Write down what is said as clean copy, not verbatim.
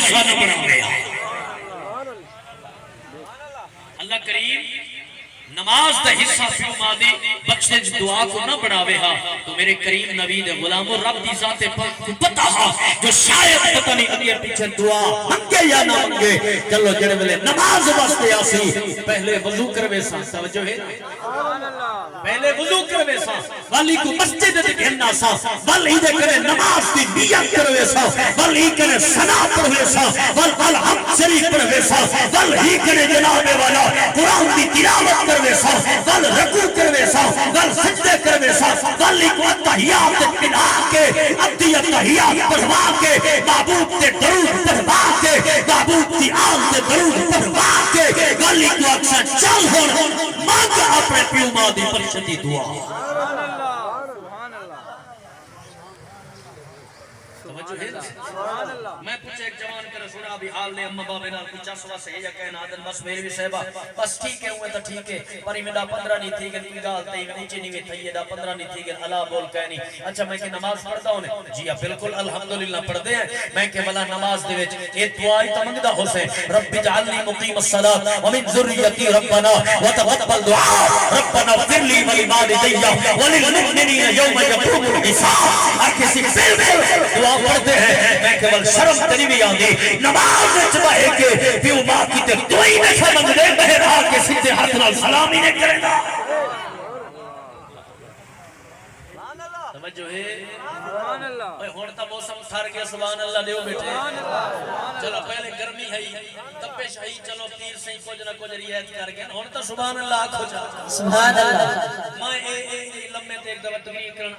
حصہ نہ بناوے اللہ کریم نماز دا حصہ پیو مادی بچے دعا کو نہ بڑھاوے ہاں تو میرے کریم نبی دے غلام و رب دی ذات پاک کو پتہ ہاں جو شاید پتہ نہیں اگے پیچھے دعا منگے یا نہ منگے چلو جڑے ویلے نماز واسطے آسی پہلے وضو کروے سا توجہ ہے پہلے وضو کروے سا والی کو مسجد تے گھننا سا والی دے کرے نماز دی نیت کروے سا والی کرے ثنا پڑھوے سا ول حمد شریف پڑھوے سا والی کرے جناب والا قرآن دی تلاوت کروے سا ول رکوع کروے سا ول سجدے کروے سا والی کو تحیات پڑھا کے ادھی تحیات پڑھوا کے معبود تے درود پڑھوا کے معبود دی آل تے درود پڑھوا کے والی کو اکثر چل ہون مانگ اپنے پیو ماں دی پرشتی دعا میں پوچھے ایک جوان کے رسول ابھی حال نے اممہ بابے نال کچھ اسوا سے یا کہنا آدن بس میری بھی صحبہ بس ٹھیک ہے ہوئے تو ٹھیک ہے پری میں دا 15 نہیں تھی گل کی گال تے نیچے نہیں تھی دا 15 نہیں تھی گل اللہ بول کہنی اچھا میں کہ نماز پڑھتا ہوں جی بالکل الحمدللہ پڑھتے ہیں میں کہ بلا نماز دے وچ اے دعائی تمنگدا حسین رب اجعلنی مقیم الصلاۃ ومن ذریتی ربنا وتقبل دعاء ربنا اغفر لي ولوالدي وللمؤمنين يوم يقوم الحساب ہر کسی دعا پڑھتے ہیں میں کہ شرم تری بھی آدھی نماز چباہے کے پیو ماں کی تے دعائی میں سمجھ دے بہرا کے سیدھے ہاتھ نال سلامی نے کرے گا توجہ ہے اوے ہن تا موسم تھر گیا سبحان اللہ دیو بیٹے چلو پہلے گرمی ہے تپش ہے چلو تیر سے کچھ نہ کچھ رعایت کر کے ہن تا سبحان اللہ آکھو جا سبحان اللہ میں لمبے تے ایک دفعہ تقریر کرن